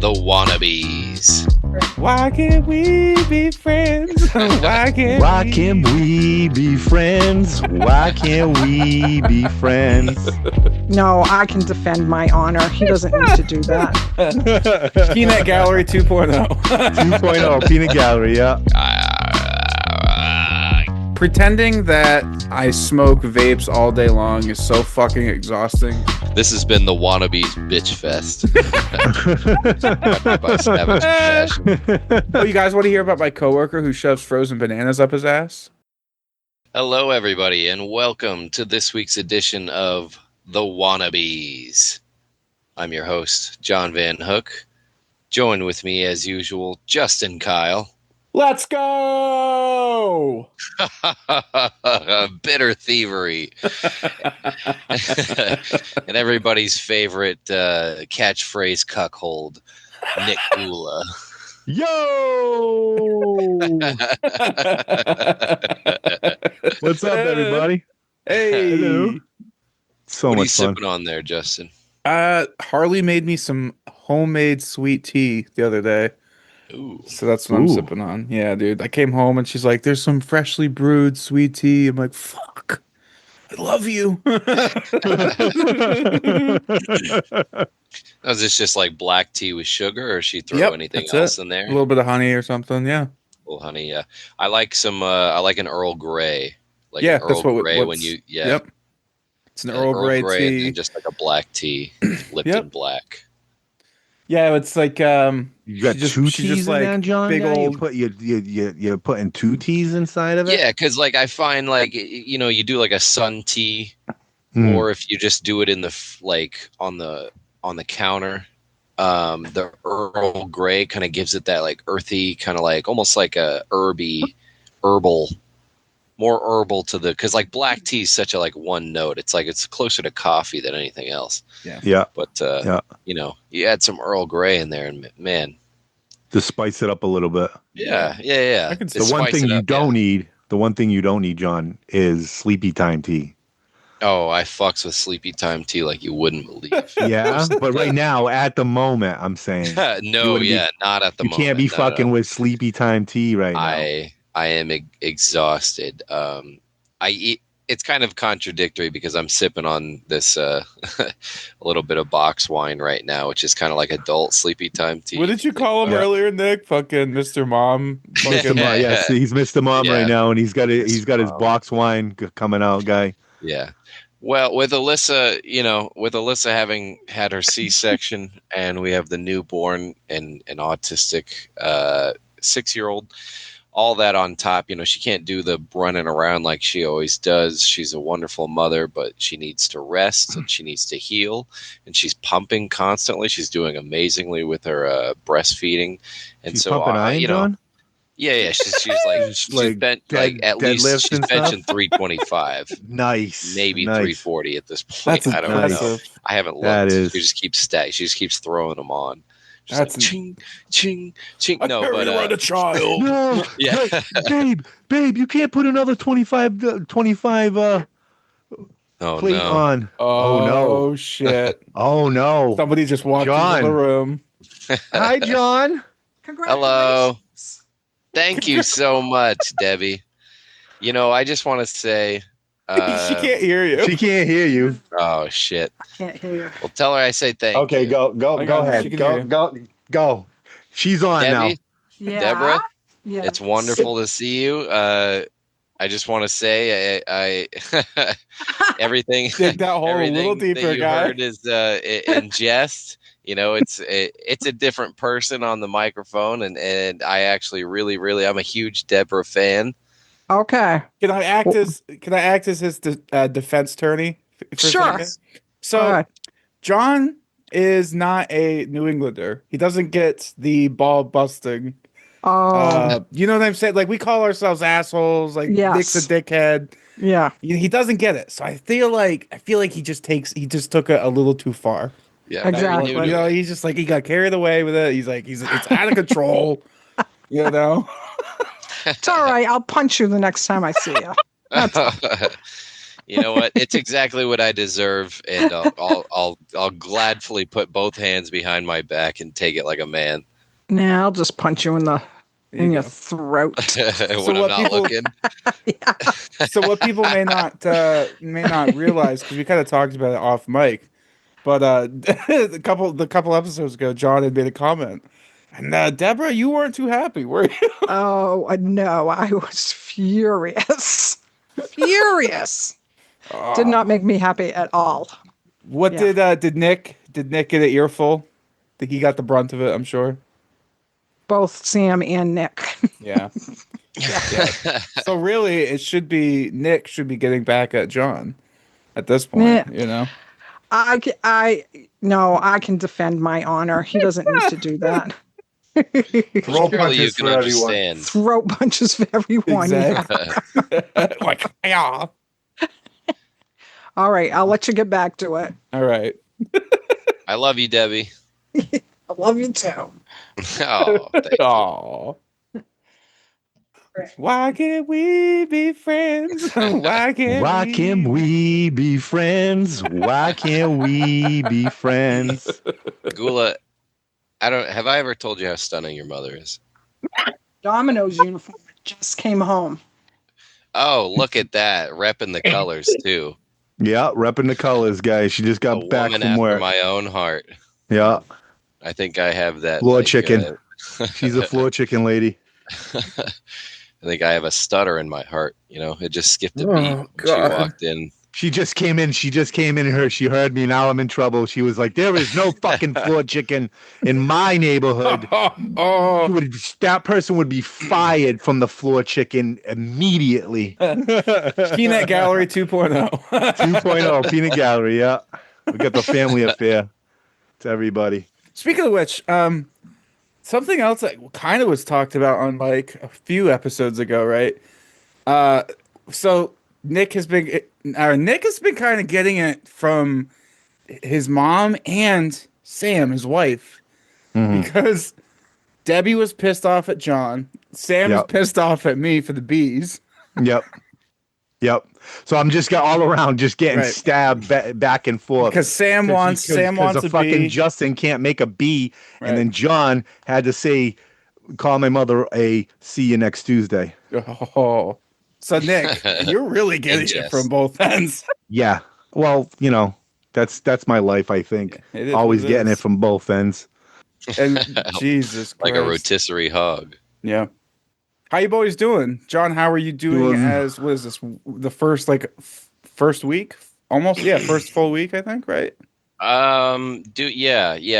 the Wannabeez. Why can't we be friends? Why can't we be friends? Why can't we be friends? No, I can defend my honor. He doesn't need to do that. Peanut Gallery 2.0. 2.0 Peanut Gallery, yeah. Pretending that I smoke vapes all day long is so fucking exhausting. This has been the Wannabeez Bitch Fest. By Savage Fashion. Oh, you guys want to hear about my coworker who shoves frozen bananas up his ass? Hello, everybody, and welcome to this week's edition of the Wannabeez. I'm your host, John Van Hook. Join with me, as usual, Justin Kyle. Let's go! Bitter thievery. And everybody's favorite catchphrase cuckold, Nick Gula. Yo! What's up, everybody? Hey! Hello. So What are you much fun. sipping on there, Justin? Harley made me some homemade sweet tea the other day. Ooh. So that's what I'm sipping on. Yeah, dude. I came home and she's like, there's some freshly brewed sweet tea. I'm like, fuck. I love you. Was this just like black tea with sugar, or she throw anything else in there? A little bit of honey or something, yeah. Well, honey, yeah. I like some. I like an Earl Grey. Like yeah, an Earl that's what. Grey when you. Yeah. Yep. It's an Earl Grey tea, and then just like a black tea, Lipton Black. Yeah, it's like You got two teas in there, John? Big old. You're putting two teas inside of it. Yeah, because like I find like you do like a sun tea, or if you just do it in the on the counter, the Earl Grey kind of gives it that like earthy kind of like almost like a herbal, more herbal to the, because like black tea is such a like one note. It's like it's closer to coffee than anything else. Yeah. But you add some Earl Grey in there, and man, to spice it up a little bit. Yeah. The one thing you don't need, John, is sleepy time tea. Oh, I fucks with sleepy time tea like you wouldn't believe. Yeah, but right now, at the moment, I'm saying not at the moment. You can't be fucking with sleepy time tea right now. I am exhausted. It's kind of contradictory because I'm sipping on this a little bit of box wine right now, which is kind of like adult sleepy time tea. What did you call him earlier, Nick? Fucking Mr. Mom. Mr. Mom, yes, he's Mr. Mom right now, and he's got his box wine coming out, guy. Yeah. Well, with Alyssa having had her C-section, and we have the newborn and an autistic 6-year-old, all that on top, she can't do the running around like she always does. She's a wonderful mother, but she needs to rest and she needs to heal, and she's pumping constantly. She's doing amazingly with her breastfeeding, and she's pumping iron, John? Yeah. She's benching 325. Nice. Maybe 340 at this point. That's I don't know. I haven't looked. That is. She just keeps throwing them on. Just That's like, ching, ching, ching. I run a child. No, Yeah. babe, you can't put another 25 plate on. Oh no. Oh Shit. Oh no. Somebody just walked into the room. Hi, John. Hello. Thank you so much, Debbie. I just want to say she can't hear you. She can't hear you. Oh shit. I can't hear you. Well, tell her I say thank you. Okay, go ahead. Go. She's on Debbie, now. Yeah. Deborah, Yeah. it's wonderful to see you. I just want to say I everything Dig that hole a little everything deeper, that you guy. heard is in jest. It's a different person on the microphone, and I actually really I'm a huge Deborah fan. Okay. Can I act as his defense attorney? For Sure. A second? So, John is not a New Englander. He doesn't get the ball busting. You know what I'm saying? Like, we call ourselves assholes. Like, Nick's a dickhead. Yeah. He doesn't get it. So I feel like he just took it a little too far. Yeah, exactly. He's just like, he got carried away with it. He's like, it's out of control. It's all right. I'll punch you the next time I see you. That's all. You know what? It's exactly what I deserve, and I'll gladfully put both hands behind my back and take it like a man. Nah, I'll just punch you in your go. throat. When I'm not looking. Yeah. So what people may not realize, because we kind of talked about it off mic, but the couple episodes ago, John had made a comment, and Deborah, you weren't too happy, were you? Oh no, I was furious. Furious. Did not make me happy at all. What Yeah. did Nick get an earful? Think he got the brunt of it, I'm sure. Both Sam and Nick. Yeah. Yeah. So really, it should be Nick should be getting back at John at this point, you know? No, I can defend my honor. He doesn't need to do that. Throw Surely you punches can for everyone. understand. Throat punches for everyone. Exactly. Yeah. Like, yeah. All right, I'll let you get back to it. All right. I love you, Debbie. I love you too. Oh, thank you. Aw. Why can't we be friends? Why can't we be friends? Why can't we be friends? Gula, have I ever told you how stunning your mother is? Domino's uniform just came home. Oh, look at that. Repping the colors too. Yeah, repping the colors, guys. She just got A back woman from after work. my own heart. Yeah, I think I have that. floor like, chicken. She's a floor chicken lady. I think I have a stutter in my heart. You know, it just skipped a beat when she God. walked in. She just came in. She heard me. Now I'm in trouble. She was like, "There is no fucking floor chicken in my neighborhood." Oh. That person would be fired from the floor chicken immediately. Peanut Gallery 2.0. 2.0 Peanut Gallery. Yeah, we got the family affair. To everybody. Speaking of which, something else that kind of was talked about on like a few episodes ago, right? So Nick has been kind of getting it from his mom and Sam, his wife, because Debbie was pissed off at John. Sam was Yep. pissed off at me for the bees. Yep. So I'm just got all around, just getting Right. stabbed back and forth Because Sam wants a a fucking bee. Justin can't make a B, Right. and then John had to say, call my mother a see you next Tuesday. Oh. So Nick, you're really getting it from both ends. Yeah. Well, you know, that's my life. I think It is always what it getting is. it from both ends. And Jesus Christ. Like a rotisserie hog. Yeah. How you boys doing? John, how are you doing as, what is this, the first, first week? Almost, yeah, first full week, I think, right?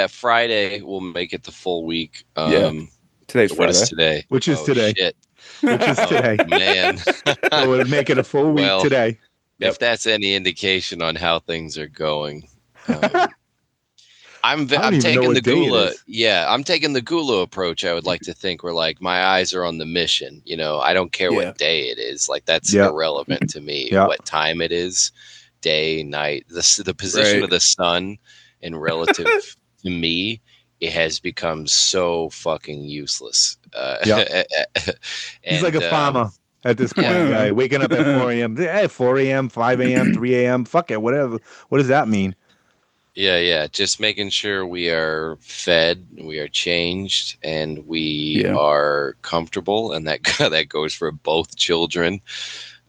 Friday we'll make it the full week. Today's what Friday. is today? Which is today. Shit. Which is today. Man. So we'll make it a full week today. If that's any indication on how things are going. I'm taking the Gula. Yeah, I'm taking the Gula approach. I would like to think where like my eyes are on the mission. You know, I don't care what day it is. Like that's irrelevant to me. What time it is, day, night, the position of the sun, and relative to me, it has become so fucking useless. He's like a farmer at this point, guy. Waking up at 4 a.m. 4 a.m., 5 a.m., 3 a.m. Fuck it, whatever. What does that mean? Yeah. Just making sure we are fed, we are changed, and we are comfortable, and that goes for both children,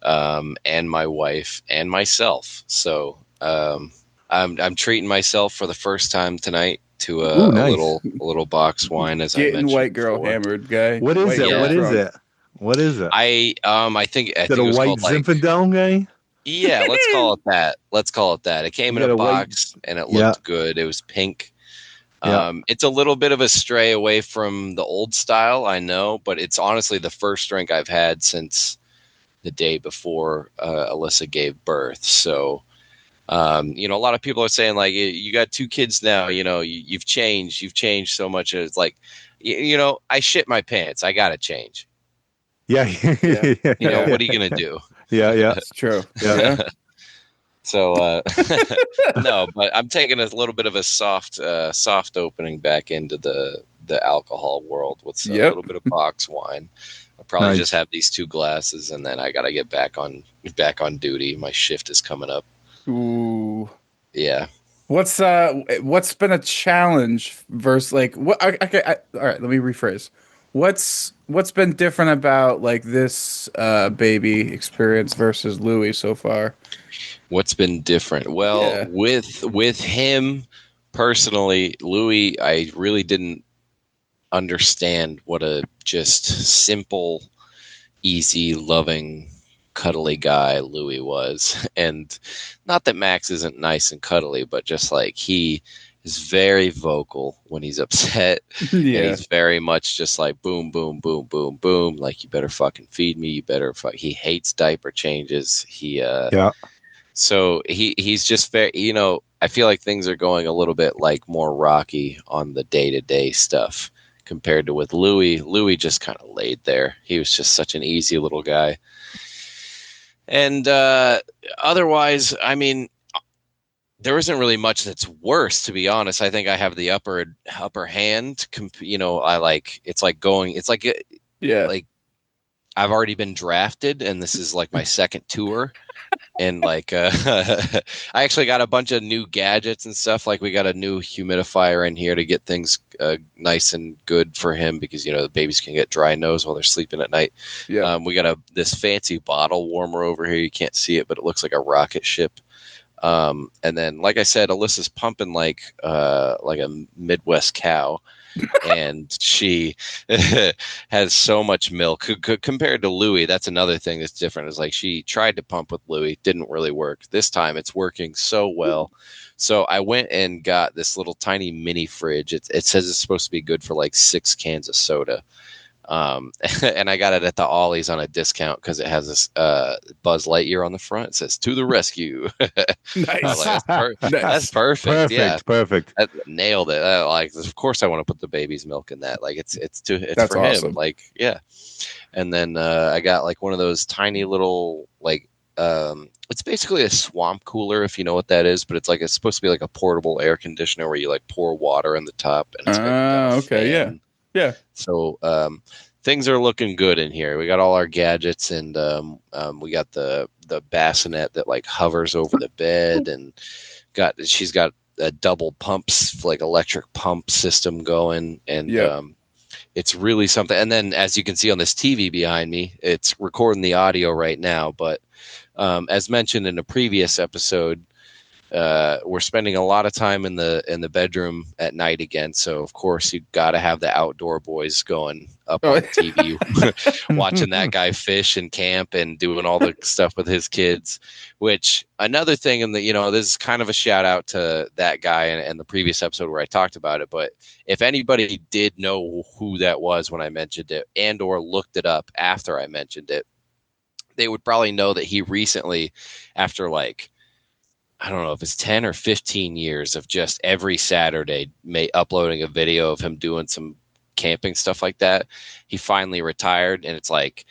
and my wife and myself. So I'm treating myself for the first time tonight to a little box wine, as I mentioned. White girl before. Hammered, guy. What is it? Yeah. What is it? I think is it a white Zinfandel guy? Yeah, let's call it that. It came in a box and it looked good. It was pink. It's a little bit of a stray away from the old style, I know, but it's honestly the first drink I've had since the day before Alyssa gave birth. So, a lot of people are saying like, you got 2 kids now, you've changed so much. It's like, I shit my pants. I got to change. Yeah. What are you going to do? Yeah. It's true. Yeah. So, no, but I'm taking a little bit of a soft opening back into the alcohol world with a little bit of box wine. I'll probably Nice. just have these 2 glasses, and then I gotta get back on duty. My shift is coming up. Ooh. Yeah. What's been a challenge versus like what? Okay, all right. Let me rephrase. What's been different about like this baby experience versus Louis so far? What's been different? Well, Yeah. with him personally, Louis, I really didn't understand what a just simple, easy, loving, cuddly guy Louis was. And not that Max isn't nice and cuddly, but just like he is very vocal when he's upset, and Yeah. he's very much just like boom, boom, boom, boom, boom. Like, you better fucking feed me. You better fuck. He hates diaper changes. Yeah. So he's just very, I feel like things are going a little bit like more rocky on the day to day stuff compared to with Louis. Louis just kind of laid there. He was just such an easy little guy. And otherwise, I mean, there isn't really much that's worse, to be honest. I think I have the upper hand. I like, it's like going, it's Yeah. like I've already been drafted, and this is like my second tour. And like I actually got a bunch of new gadgets and stuff. Like, we got a new humidifier in here to get things nice and good for him, because the babies can get dry nose while they're sleeping at night. Yeah. We got this fancy bottle warmer over here. You can't see it, but it looks like a rocket ship. And then, like I said, Alyssa's pumping like a Midwest cow, and she has so much milk compared to Louis. That's another thing that's different. Is like, she tried to pump with Louis, didn't really work. This time it's working so well. So I went and got this little tiny mini fridge. It says it's supposed to be good for like 6 cans of soda. And I got it at the Ollie's on a discount because it has this Buzz Lightyear on the front. It says "To the rescue." I was Nice. like, that's Nice. perfect. Yeah, Perfect. I nailed it. Like, of course, I want to put the baby's milk in that. Like, it's That's for him. awesome. Like, yeah. And then I got like one of those tiny little like it's basically a swamp cooler, if you know what that is. But it's supposed to be like a portable air conditioner where you like pour water in the top, and it's got a Okay. Yeah. fan. Yeah. So things are looking good in here. We got all our gadgets, and we got the bassinet that like hovers over the bed, and she's got a double pumps, like electric pump system going, and Yeah. it's really something. And then, as you can see on this TV behind me, it's recording the audio right now. But as mentioned in a previous episode, we're spending a lot of time in the bedroom at night again. So of course you got to have the outdoor boys going up Oh. on the TV, watching that guy fish and camp and doing all the stuff with his kids. Which, another thing, and this is kind of a shout out to that guy and the previous episode where I talked about it. But if anybody did know who that was when I mentioned it, and or looked it up after I mentioned it, they would probably know that he recently, after like, I don't know if it's 10 or 15 years of just every Saturday uploading a video of him doing some camping stuff like that, he finally retired. And it's like,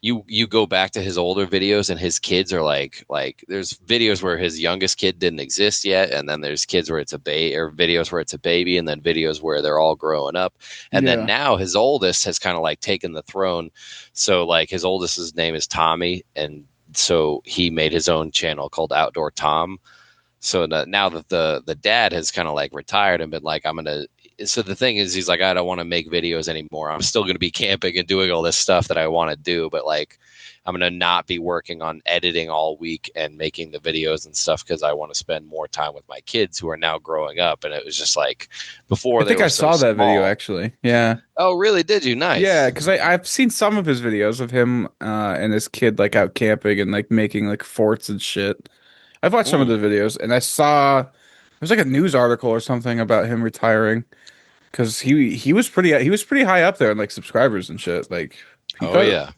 you go back to his older videos, and his kids are like there's videos where his youngest kid didn't exist yet, and then there's kids where it's a baby, or videos where it's a baby, and then videos where they're all growing up. And then Yeah. now his oldest has kind of like taken the throne. So like, his oldest's name is Tommy, and so he made his own channel called Outdoor Tom. So now that the dad has kind of like retired and been like, I'm gonna. So the thing is, he's like, I don't want to make videos anymore. I'm still gonna be camping and doing all this stuff that I want to do, but like, I'm gonna not be working on editing all week and making the videos and stuff, because I want to spend more time with my kids who are now growing up. And it was just like, before I they think were I so saw that video small. actually. Yeah. Oh, really? Did you? Yeah, Nice. because I've seen some of his videos of him and his kid like out camping and like making like forts and shit. I've watched some of the Mm. videos and I saw there's like a news article or something about him retiring because he was pretty high up there in like subscribers and shit. Like he Oh got yeah,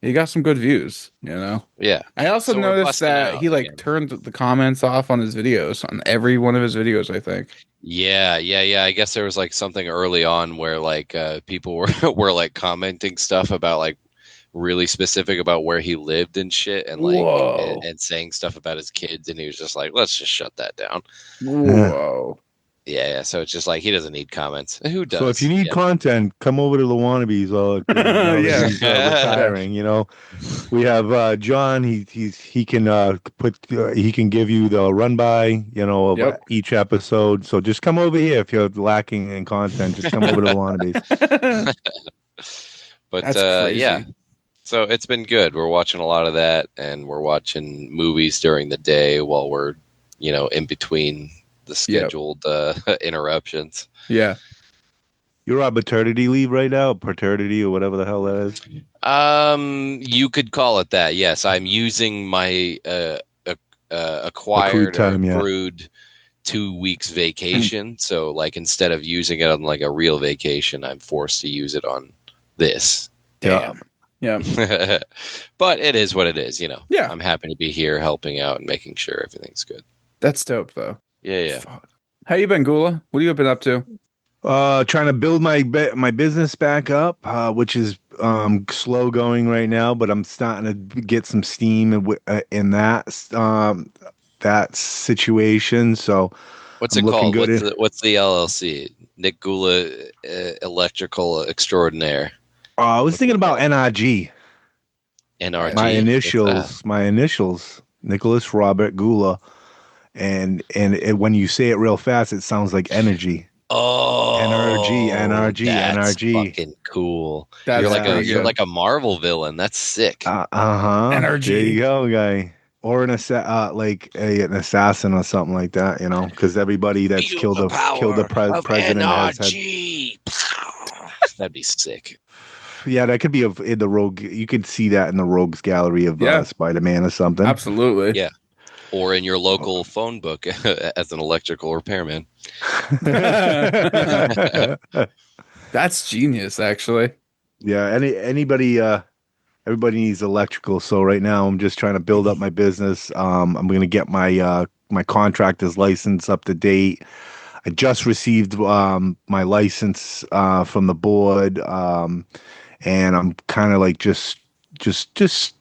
he got some good views, you know. yeah. I also So we're noticed busting that out he like again. turned the comments off on his videos on every one of his videos, I think. Yeah, yeah, yeah. I guess there was like something early on where like people were were like commenting stuff about like really specific about where he lived and shit, and like Whoa. and saying stuff about his kids, and he was just like, let's just shut that down. Yeah. Whoa. Yeah. So it's just like he doesn't need comments. Who So if you does? need content, come over to the Wannabees. Now that Yeah. he's Yeah. retiring, we have John. He can he can give you the run by of Yep. each episode. So just come over here if you're lacking in content. Just come over to the Wannabees. But That's yeah. crazy. So it's been good. We're watching a lot of that, and we're watching movies during the day while we're, in between the Yep. scheduled interruptions. Yeah. You're on paternity leave right now, paternity or whatever the hell that is. You could call it that. Yes, I'm using my Accrued acquired or time, yeah. accrued 2 weeks vacation. So, like, instead of using it on like a real vacation, I'm forced to use it on this. Damn. Yeah. But it is what it is. Yeah. I'm happy to be here, helping out and making sure everything's good. That's dope, though. Yeah. Fuck. How you been, Gula? What have you been up to? Trying to build my business back up, which is slow going right now, but I'm starting to get some steam in that situation. So What's I'm it looking called? good. What's the LLC? Nick Gula, electrical extraordinaire. I was What's thinking it about called? N.R.G. My N.R.G. What's that? initials, Nicholas Robert Gula, and when you say it real fast, it sounds like energy. N.R.G. Oh, N.R.G. that's N.R.G. fucking cool. You're That's like a pretty you're good. like a Marvel villain. That's sick. Uh-huh. There you N.R.G. go, guy. Or an assassin or something like that, because everybody that's Feel killed the the power of president has had. N.R.G. That'd be sick. Yeah, that could be in the rogue. You could see that in the rogues gallery of Yeah. Spider-Man or something. Absolutely. Yeah. Or in your local phone book as an electrical repairman. That's genius, actually. Yeah, everybody needs electrical. So right now I'm just trying to build up my business. I'm going to get my contractor's license up to date. I just received my license from the board, and I'm kind of like just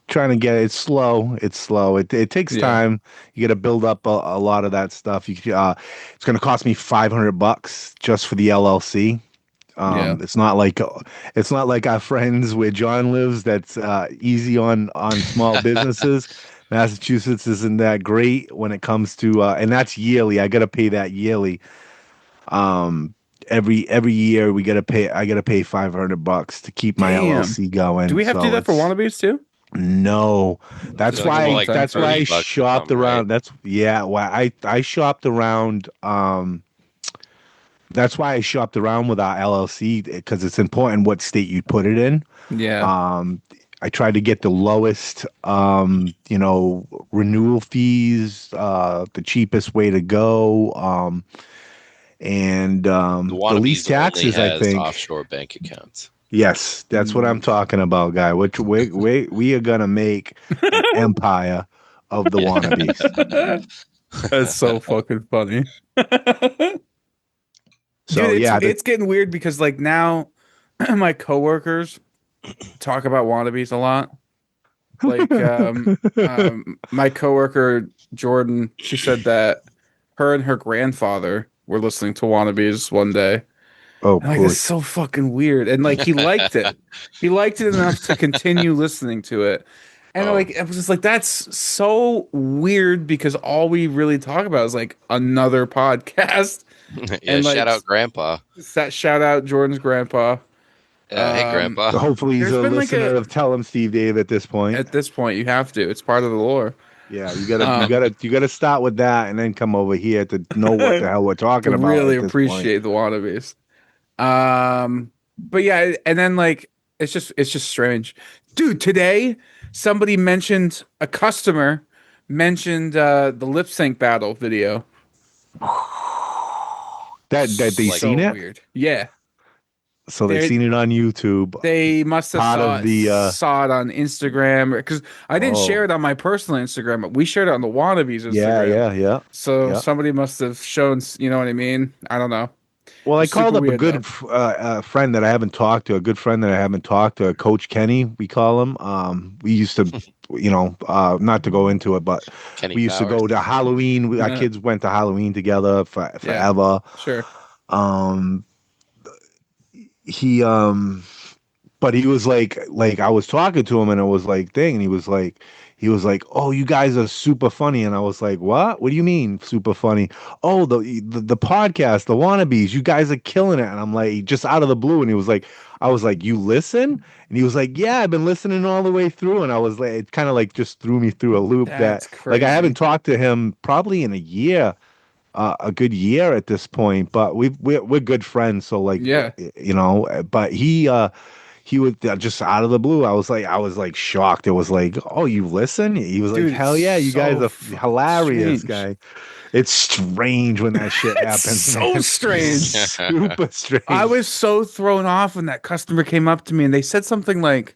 trying to get it. It's slow. It's slow. It takes Yeah. time. You got to build up a lot of that stuff. It's going to cost me $500 just for the LLC. Yeah. It's not like our friends where John lives. That's easy on small businesses. Massachusetts isn't that great when it comes to and that's yearly. I got to pay that yearly. Um, every year we got to pay. I got to pay $500 to keep my Damn. LLC Do going. we have to do So that for it's Wannabees too? no. I feel like it's more like That's why I $30 or shopped something, right? around. Why I shopped around. That's why I shopped around with our LLC because it's important what state you put it in. Yeah. I tried to get the lowest, renewal fees, the cheapest way to go, and The the least Wannabees only taxes, I has think. offshore bank accounts. Yes, that's what I'm talking about, guy. Which we are gonna make an empire of the Yeah. wannabes. That's so fucking funny. Dude, So yeah, it's getting weird because like now my coworkers talk about Wannabees a lot. Like my coworker Jordan, she said that her and her grandfather were listening to Wannabees one day. oh, And like that's so fucking weird. And like he liked it. He liked it enough to continue listening to it. And Oh. like I was just like, that's so weird because all we really talk about is like another podcast. Yeah, And like shout out Grandpa. shout out Jordan's grandpa. Hey, Grandpa. hopefully he's There's a been like listener a of Tell Him Steve Dave at this point. at this point you have to. It's part of the lore. Yeah, you Um, gotta start with that and then come over here to know what the hell we're to talking about really at this point. appreciate the wannabes. But yeah, and then like it's just strange. Dude, today somebody mentioned a customer mentioned the lip sync battle video. That they Like- seen it? Weird. Yeah. So they They seen it on YouTube. they must have Part of the saw it on Instagram because I didn't share it on my personal Instagram, but we shared it on the Wannabees Instagram. yeah. So Yeah. somebody must have shown, you know what I mean? I don't know. Well, I It's super called up a weird though. good friend that I haven't talked to, a good friend that I haven't talked to, Coach Kenny, we call him. We used to, not to go into it, but Kenny we used to Powers. go to Halloween. Our kids went to Halloween together Yeah, forever. sure. Um, he but he was like I was talking to him and it was like thing and he was like, "Oh, you guys are super funny." And I was like, "What? What do you mean super funny?" "Oh, the podcast, the Wannabeez, you guys are killing it." And I'm like, just out of the blue, and I was like, "You listen?" And he was like, "Yeah, I've been listening all the way through." And I was like, it kind of like just threw me through a loop that That's like I haven't crazy. talked to him probably in a year, a good year at this point, but we're good friends. So like, Yeah, but he was just out of the blue. I was like shocked. It was like, "Oh, you listen?" He was like, dude, it's "Hell yeah, you guys so are fucking hilarious, strange. guy." It's strange when that shit It's happens, so man. strange. Super I strange. was so thrown off when that customer came up to me and they said something like,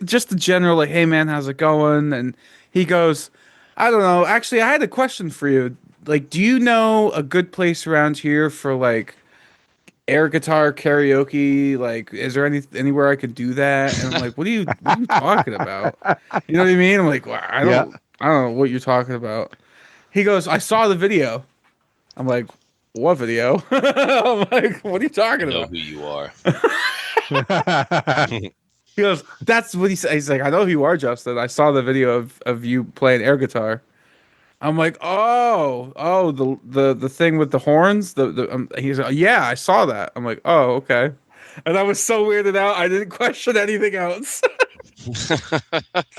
just the general, like, "Hey man, how's it going?" And he goes, "I don't know. Actually, I had a question for you. Like, do you know a good place around here for like air guitar karaoke? Like, is there anywhere I could do that?" And I'm like, what are you talking about? You know what I mean? I'm like, well, Yeah. I don't know what you're talking about. He goes, "I saw the video." I'm like, "What video?" I'm like, "What are you I talking know about?" who you are. He goes, "That's what he said." He's like, "I know who you are, Justin. I saw the video of you playing air guitar." I'm like, "Oh, the thing with the horns." He's like, "Yeah, I saw that." I'm like, "Oh, okay." And I was so weirded out, I didn't question anything else.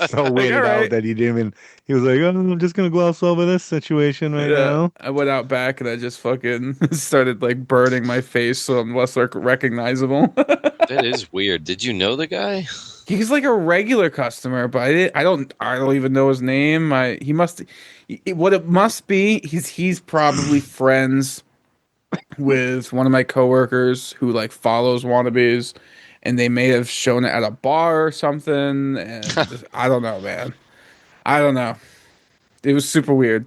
So Like, all weirded out right. that he didn't even. He was like, "Oh, I'm just gonna gloss over this situation right Yeah, now." I went out back and I just fucking started like burning my face so I'm less recognizable. That is weird. Did you know the guy? He's like a regular customer, but I don't even know his name. He must what it must be, he's probably friends with one of my coworkers who like follows Wannabees and they may have shown it at a bar or something and I don't know, man. I don't know. It was super weird.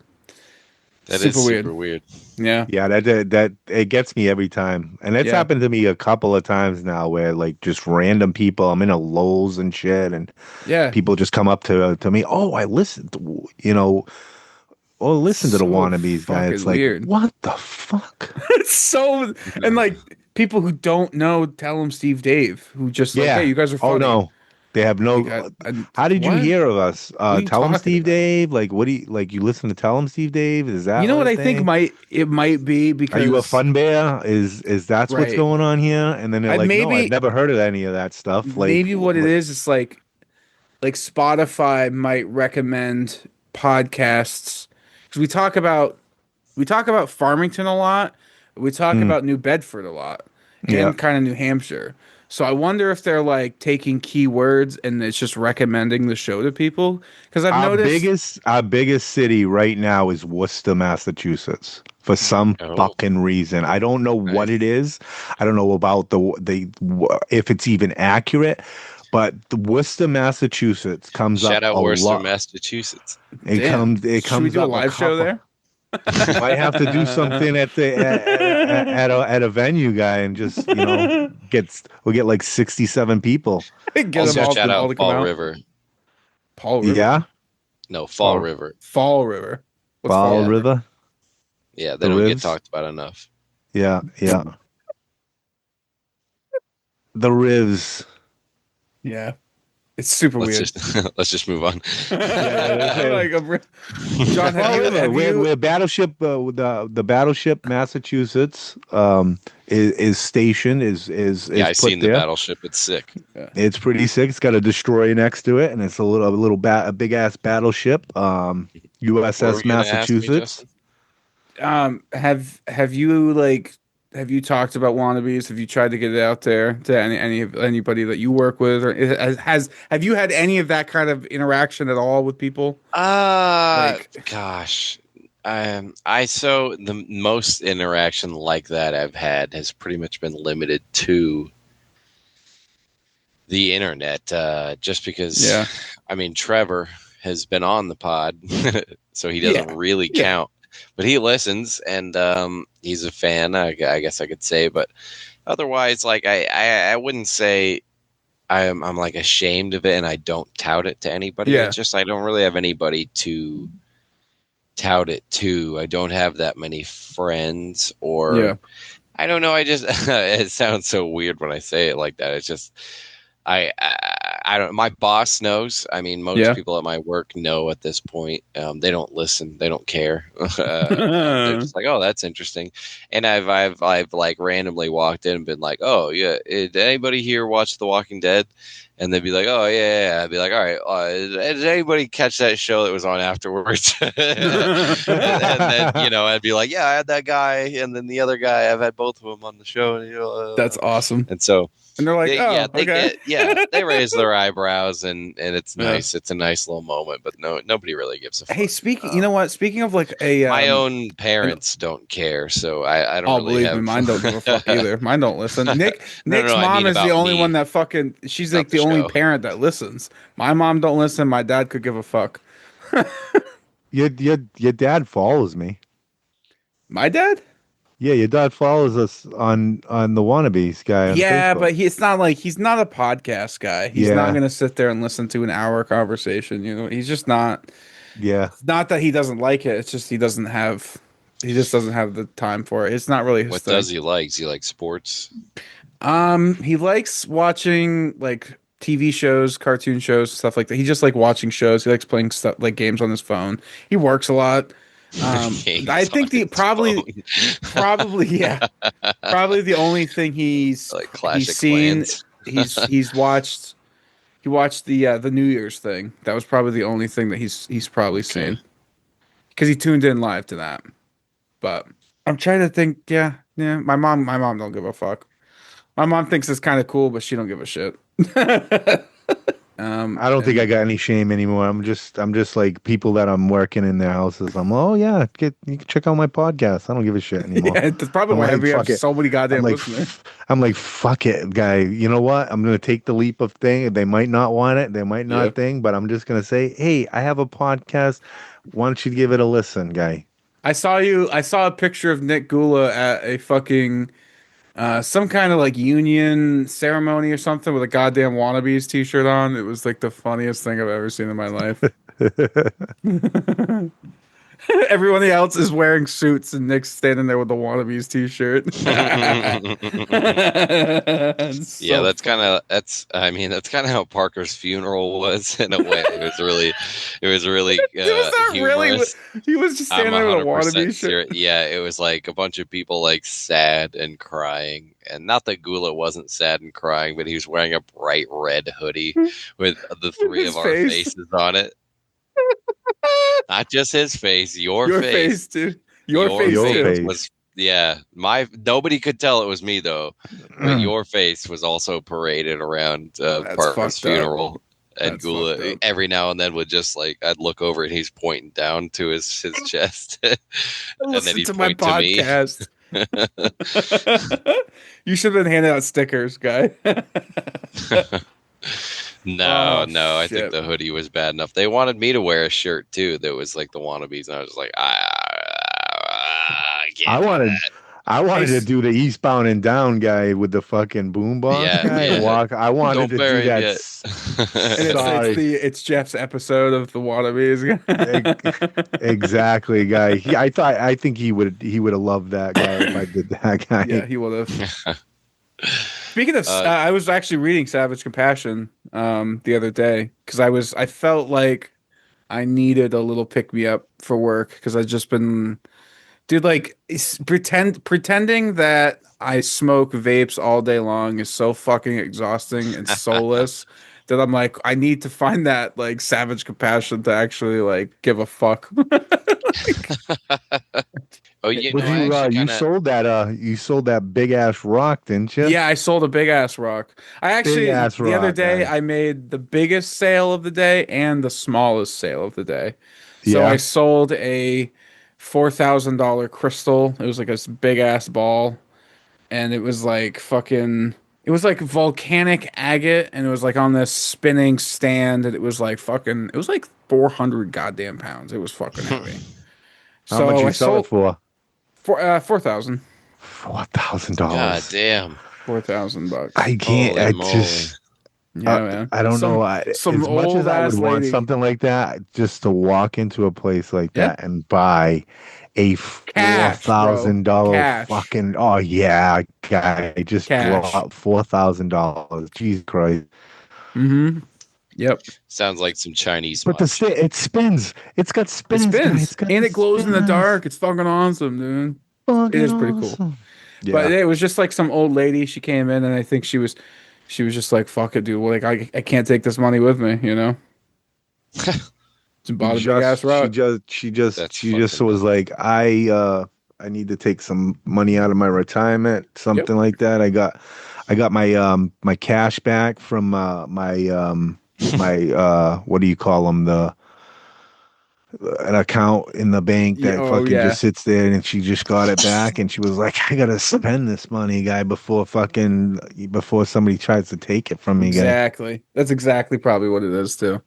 That is Super weird. super weird. Yeah. Yeah, that it gets me every time, and it's Yeah. happened to me a couple of times now, where like just random people, I'm in a Lowe's and shit, and Yeah. people just come up to me. "Oh, I listened, oh, listen to the So Wannabees guy." It's fucking like, weird. what the fuck? It's so and like people who don't know tell him Steve Dave who just like, "Hey, Yeah. you guys are Oh funny." no, they have Like, no. I How did you what? hear of us? What are you Tell him talking Steve about? Dave. Like, what do you like? You listen to Tell him Steve Dave? Is You that know what what a I think thing? might be Are you a because fun bear? Is that's what's right. going on here? And then they're I like, "No, I've maybe never heard of any of that stuff." maybe what it Like, is it's like Spotify might recommend podcasts because we talk about Farmington a lot. We talk hmm, about New Bedford a lot yeah. and kind of New Hampshire. So I wonder if they're like taking keywords and it's just recommending the show to people. Because I've noticed, Our biggest city right now is Worcester, Massachusetts. For some Oh, fucking reason, I don't know what it nice. is. I don't know about if it's even accurate, but the Worcester, Massachusetts comes Shout up out a Worcester, lot. Massachusetts. damn, It should we comes do a up a live show couple. there? We might have to do something at a venue, guy, and just we'll get like 67 people. Get them Also, That's shout all out to come Fall out. River. Paul River, yeah, No, Fall Fall, River. Fall River. What's Fall Fall Yeah, River? River, yeah, they the don't get Rivs. talked about enough. Yeah, yeah, the Rivs. Yeah, it's super Let's weird. just let's just move on. Like, John, Fall River. have you We're Battleship. The Battleship Massachusetts is stationed Yeah, is I put seen the there. battleship. It's sick. It's pretty sick. It's got a destroyer next to it, and it's a big ass battleship. What were USS you gonna ask me, Massachusetts. Justin? have you like have you talked about Wannabees? Have you tried to get it out there to anybody that you work with, or have you had any of that kind of interaction at all with people? Like, Gosh. I so the most interaction like that I've had has pretty much been limited to the internet. Just because, yeah, I mean, Trevor has been on the pod, so he yeah, doesn't really yeah. count. but he listens, and he's a fan. I guess I could say, but otherwise, like I wouldn't say I'm like ashamed of it, and I don't tout it to anybody. Yeah. It's just I don't really have anybody to tout it to. I don't have that many friends, Yeah. or I don't know. I just it sounds so weird when I say it like that. It's just I don't. My boss knows. I mean, most Yeah. people at my work know at this point. They don't listen. They don't care. They're just like, oh, that's interesting. And I've like randomly walked in and been like, oh yeah, did anybody here watch The Walking Dead? And they'd be like, oh yeah. I'd be like, all right, did anybody catch that show that was on afterwards? And then I'd be like, yeah, I had that guy, and then the other guy. I've had both of them on the show. That's awesome. And so And they're like, oh, okay. they raise their eyebrows, and it's Yeah. nice. It's a nice little moment, but nobody really gives a fuck. Hey, you know what? Speaking of like a My own parents don't care, so I don't oh, really believe me, have. mine don't give a fuck either. Mine don't listen. Nick's I mom mean is the about only me, one that fucking. She's not like the the only show. parent that listens. My mom don't listen. My dad could give a fuck. Your dad follows me. My dad? Yeah, your dad follows us on the Wannabeez guy on Yeah, Facebook. but it's not like he's not a podcast guy. He's not Yeah, gonna sit there and listen to an hour conversation. He's just not. yeah. It's not that he doesn't like it. It's just he doesn't have. He just doesn't have the time for it. It's not really his What thing. does he like? Does he like sports? He likes watching like TV shows, cartoon shows, stuff like that. He just like watching shows. He likes playing stuff like games on his phone. He works a lot. I Games on think the his probably yeah, probably the only thing phone. Like he's Clash of seen Clans. he's watched the New Year's thing. That was probably the only thing that he's probably Okay. seen because he tuned in live to that. But I'm trying to think. Yeah, yeah. My mom don't give a fuck. My mom thinks it's kind of cool, but she don't give a shit. I don't think I And got any shame anymore. I'm just like people that I'm working in their houses. Oh yeah, you can check out my podcast. I don't give a shit anymore. yeah, that's probably I'm why like we have fuck it. so many I'm goddamn like listeners. I'm like fuck it, guy. You know what? I'm gonna take the leap of thing. They might not want it. They might Yeah. not think, but I'm just gonna say, hey, I have a podcast. Why don't you give it a listen, guy? I saw a picture of Nick Gula at a fucking some kind of like union ceremony or something with a goddamn Wannabeez t-shirt on. It was like the funniest thing I've ever seen in my life. Everyone else is wearing suits and Nick's standing there with the Wannabeez t-shirt. It's Yeah, so that's kind funny. of I mean that's kind of how Parker's funeral was in a way. It was really It was not really. humorous. He was just I'm standing there with a 100% Wannabeez shirt. serious. Yeah, it was like a bunch of people like sad and crying, and not that Gula wasn't sad and crying, but he was wearing a bright red hoodie with the three His of our face. faces on it. Not just his face, your Your face. face too. Your Your face Your face too. face. was yeah. My nobody could tell it was me though, but your face was also paraded around That's Parker's fucked up. funeral. And That's fucked Gula up. every now and then would just like I'd look over and he's pointing down to his chest, and then Listen he'd to my point to me. podcast. You should have been handing out stickers, guy. No, Oh no, I think shit. the hoodie was bad enough. They wanted me to wear a shirt too that was like the Wannabees, and I was like, I I can't do wanted that. I Hey, wanted to do the eastbound and down guy with the fucking boombox Yeah, guy and yeah. walk. I wanted Don't to do bury him that. yet. and Sorry. it's Jeff's episode of the Wannabees. Exactly, guy. I think he would have loved that guy if I did that Yeah, guy. he would have. Speaking of, uh, I was actually reading Savage Compassion the other day because I felt like I needed a little pick me up for work because I've just been, dude, like pretending that I smoke vapes all day long is so fucking exhausting and soulless that I'm like I need to find that like Savage Compassion to actually like give a fuck. oh, Would I actually you kind of sold that big ass rock, didn't you? Yeah, I sold a big ass rock. I Big actually ass the other rock, day guy. I made the biggest sale of the day and the smallest sale of the day. So I Yeah. sold a $4,000 crystal. It was like a big ass ball, and it was like fucking. It was like volcanic agate, and it was like on this spinning stand, and it was like fucking. It was like 400 goddamn pounds. It was fucking heavy. How much So you I sell it sold for? for 4,000. God $4,000. damn. $4,000. I can't. Holy I moly. just. Yeah, man. I don't know. Some As much as old I would ass want lady. something like that, just to walk into a place like Yeah. that and buy a four Cash, bro. thousand dollar Cash. fucking. Oh yeah, guy, just Cash. drop $4,000. Jesus Christ! Mm-hmm. Yep. Sounds like some Chinese But mod shit. it spins. It's got It spins, guy. spins. It's got And the it glows in the spins. dark. It's fucking awesome, dude. It Fucking is pretty cool. awesome. But Yeah. it was just like some old lady. She came in and I think she was just like, fuck it, dude. Like I can't take this money with me, you know? She bought a big ass rock. That's She just fucking was nuts. like, I need to take some money out of my retirement, Yep. something like that. I got my cash back from my what do you call them, the an account in the bank that Oh fucking just yeah. sits there, and she just got it back, and she was like, I gotta spend this money, guy, before somebody tries to take it from me, guy. Exactly. That's exactly probably what it is too.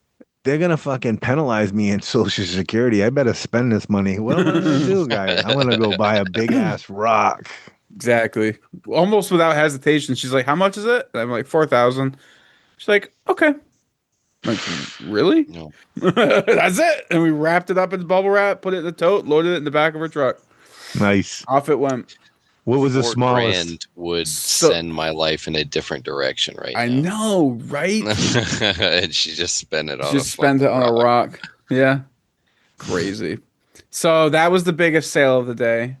They're gonna fucking penalize me in Social Security. I better spend this money. What am I gonna do, guy? I'm gonna go buy a big ass rock. Exactly. Almost without hesitation. She's like, "How much is it?" And I'm like, 4,000. She's like, "Okay." I'm like, really? No. That's it. And we wrapped it up in bubble wrap, put it in the tote, loaded it in the back of her truck. Nice. Off it went. What was the Four smallest? grand would So send my life in a different direction right I now. know, right? And she just spent it on a Just spent it fucking on a rock. rock. Yeah. Crazy. So that was the biggest sale of the day.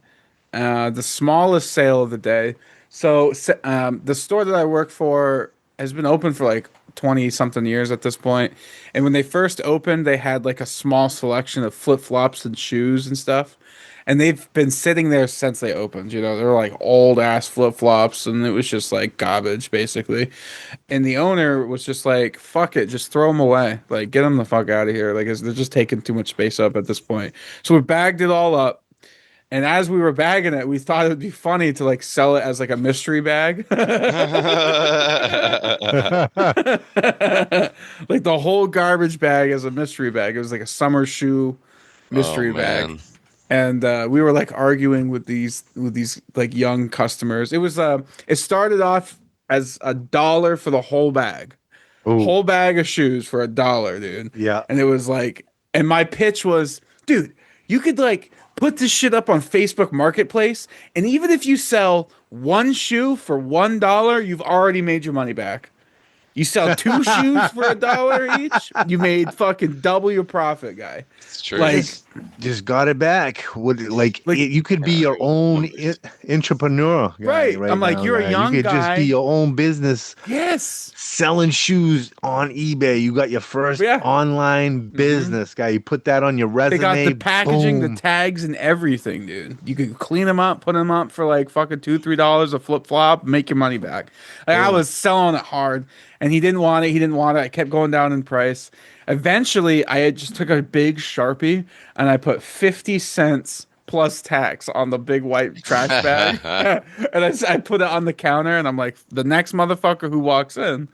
The smallest sale of the day. So the store that I work for has been open for like 20 something years at this point. And when they first opened, they had like a small selection of flip flops and shoes and stuff. And they've been sitting there since they opened. You know, they're like old ass flip flops, and it was just like garbage basically. And the owner was just like, "Fuck it, just throw them away. Like, get them the fuck out of here. Like, they're just taking too much space up at this point." So we bagged it all up. And as we were bagging it, we thought it would be funny to like sell it as like a mystery bag. Like the whole garbage bag as a mystery bag. It was like a summer shoe Oh mystery bag. man. And we were like arguing with these like young customers. It started off as $1 for the whole bag. Oh, Whole bag of shoes for $1, dude. yeah. And it was like, and my pitch was, dude, you could like put this shit up on Facebook Marketplace, and even if you sell one shoe for $1, you've already made your money back. You sell two shoes for $1 each, you made fucking double your profit, guy. It's true. Like, Just got it back. like You could be your own entrepreneur guy right. I'm right like, now, you're a guy. You young could just be guy. your own business Yes. selling shoes on eBay. You got your first Yeah. online business, guy. You put that on your They got the resume. packaging, the Boom. tags, and everything, dude. You could clean them up, put them up for like fucking $2, $3 a flip flop, make your money back. Like I Boom. was selling it hard, and he didn't want it. He didn't want it. I kept going down in price. Eventually, I had just took a big Sharpie and I put 50 cents plus tax on the big white trash bag, and I put it on the counter. And I'm like, the next motherfucker who walks in,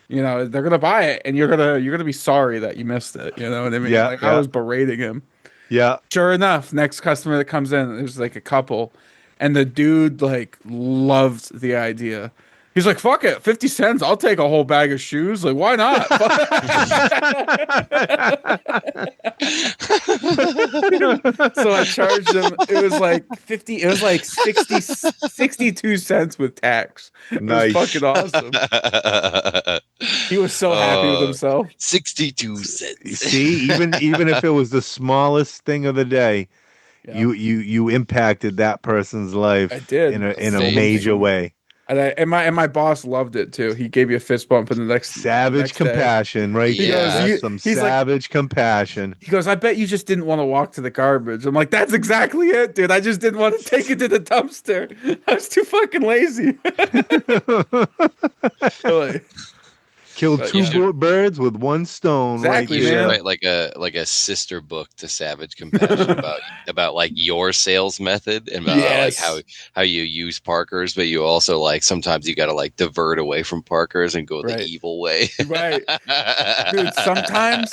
you know, they're gonna buy it, and you're gonna be sorry that you missed it. You know what I mean? Yeah, Like I yeah, was berating him. yeah. Sure enough, next customer that comes in, there's like a couple, and the dude like loved the idea. He's like, "Fuck it, 50 cents. I'll take a whole bag of shoes. Like, why not?" So I charged him. It was like 50. It was like 62 cents with tax. It was Nice. fucking awesome. He was so happy with himself. 62 cents. See, even if it was the smallest thing of the day, Yeah. you impacted that person's life I did. in a Amazing. major way. And my boss loved it too. He gave me a fist bump in the next Savage day. compassion, right He there. goes, That's some he's like- savage compassion. He goes, "I bet you just didn't want to walk to the garbage." I'm like, "That's exactly it, dude. I just didn't want to take it to the dumpster. I was too fucking lazy." Really. Killed But two yeah. birds with one stone. Exactly, right You should there. man. write like a sister book to Savage Compassion about like your sales method and about like Yes. how you use Parkers, but you also like sometimes you got to like divert away from Parkers and go the Right. evil way. Right. Dude, sometimes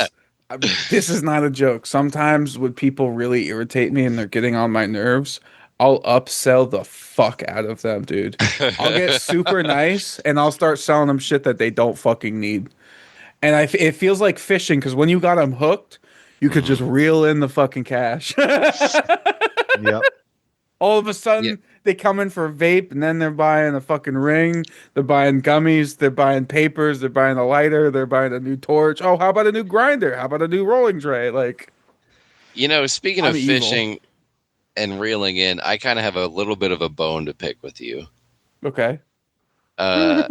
This is not a joke. Sometimes when people really irritate me and they're getting on my nerves, I'll upsell the fuck out of them, dude. I'll get super nice and I'll start selling them shit that they don't fucking need. And it feels like fishing because when you got them hooked, you could just Mhm. reel in the fucking cash. Yep. All of a Yeah. sudden, they come in for a vape and then they're buying a fucking ring. They're buying gummies. They're buying papers. They're buying a lighter. They're buying a new torch. Oh, how about a new grinder? How about a new rolling tray? Like, Speaking I'm of evil. fishing and reeling in, I kind of have a little bit of a bone to pick with you. Okay. Uh,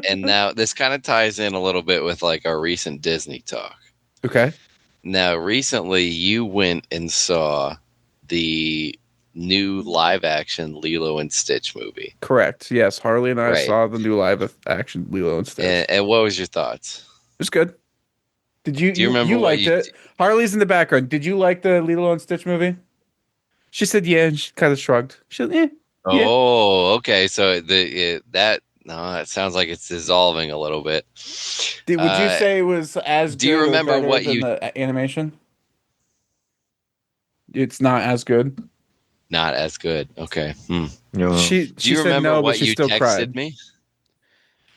and now this kind of ties in a little bit with like our recent Disney talk. Okay. Now, recently you went and saw the new live action Lilo and Stitch movie, Correct. Yes, Harley and I right? saw the new live action Lilo and Stitch. And what was your thoughts? It's good. Did you Do you you remember you what liked you? it? Harley's in the background. Did you like the Lilo and Stitch movie? She said yeah, and she kind of shrugged. She said, yeah. Oh, okay. So that no, that sounds like it's dissolving a little bit. Would you Uh, say it was as do you good or remember better what than you? the animation? It's not as good. Not as good. Okay. Hmm. Yeah. Do She you said remember no, but what she you still texted cried. me?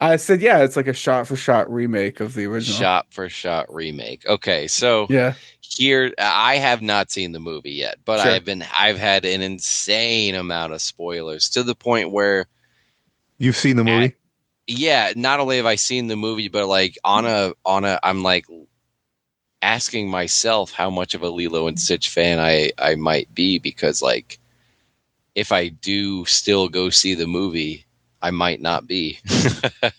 I said yeah, it's like a shot for shot remake of the original. Shot for shot remake. Okay, so Yeah, here I have not seen the movie yet, but sure. I've had an insane amount of spoilers to the point where You've seen the at movie? yeah, not only have I seen the movie, but like on a I'm like asking myself how much of a Lilo and Stitch fan I might be because like if I do still go see the movie, I might not be.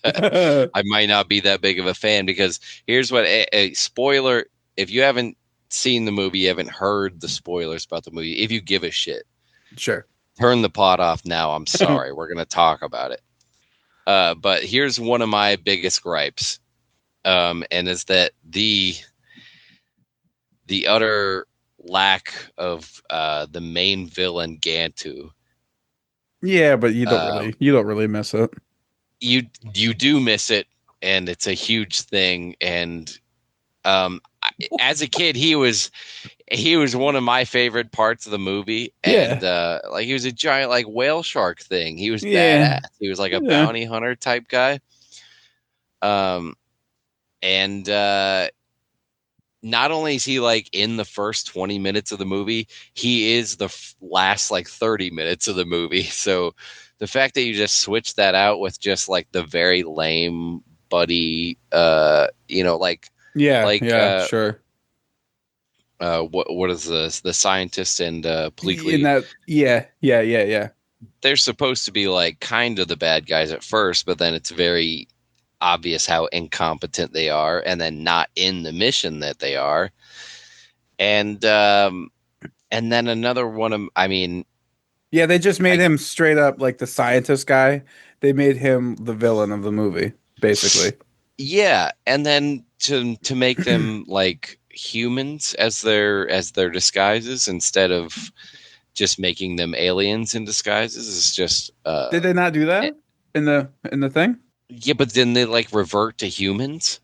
I might not be that big of a fan because here's what a spoiler if you haven't seen the movie, you haven't heard the spoilers about the movie, if you give a shit, Sure. turn the pot off now. I'm sorry. We're going to talk about it. But here's one of my biggest gripes. And is that the utter lack of the main villain Gantu. Yeah, but Um, you don't really miss it. you you do miss it, and it's a huge thing. And um, as a kid, he was one of my favorite parts of the movie, and Yeah. like he was a giant like whale shark thing. He was Yeah. badass. He was like a Yeah. bounty hunter type guy. Um, and not only is he like in the first 20 minutes of the movie, he is the last like 30 minutes of the movie. So the fact that you just switch that out with just like the very lame buddy, like Yeah, like yeah, sure. what is this? The scientist and In Pleakley, that, yeah. they're supposed to be like kind of the bad guys at first, but then it's very obvious how incompetent they are, and then not in the mission that they are. And then another one of, I mean, Yeah, they just made I him straight up like the scientist guy. They made him the villain of the movie, basically. yeah, and then to make them like humans as their disguises instead of just making them aliens in disguises is just Did they not do that in the thing? yeah, but then they like revert to humans.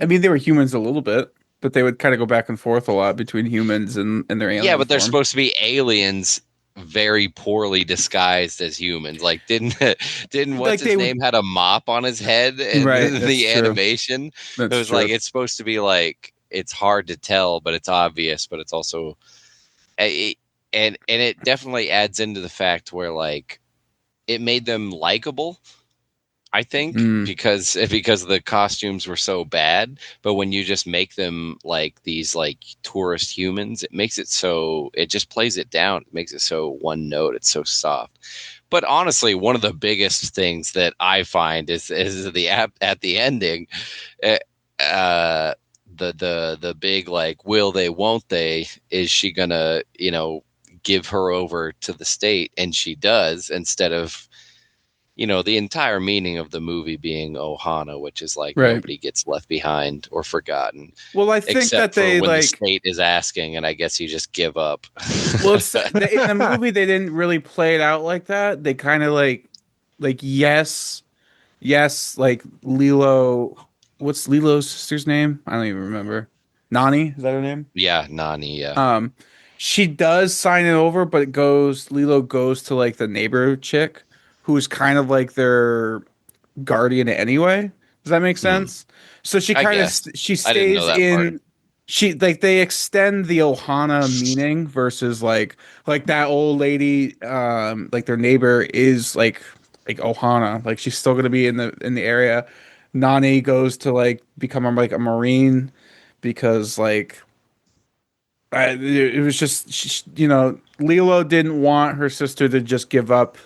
I mean, they were humans a little bit, but they would kind of go back and forth a lot between humans and their Yeah, alien but they're form. supposed to be aliens very poorly disguised as humans. Like didn't what's Like they his would, name had a mop on his head and right? That's the true. animation. It That's was like true. it's supposed to be like it's hard to tell, but it's obvious, but it's also it, and it definitely adds into the fact where like it made them likable, I think, Mm, because the costumes were so bad. But when you just make them like these like tourist humans, it makes it so it just plays it down. It makes it so one note. It's so soft. But honestly, one of the biggest things that I find is the app at the ending. Uh, uh, the big like will they won't they, is she gonna give her over to the state, and she does, instead of the entire meaning of the movie being Ohana, which is like right. nobody gets left behind or forgotten, Well, I think except that for they when the like. state is asking, and I guess you just give up. Well, in the movie they didn't really play it out like that. They kind of like yes, like Lilo. What's Lilo's sister's name? I don't even remember. Nani, is that her name? Yeah, Nani. Yeah. Um, she does sign it over, but Lilo goes to like the neighbor chick, who's kind of like their guardian anyway. Does that make Hmm. sense? So she I kind of guess she I didn't know stays that part. in. She like they extend the Ohana meaning versus like that old lady, like their neighbor is like Ohana. Like she's still gonna be in the area. Nani goes to like become like a marine because like it was just Lilo didn't want her sister to just give up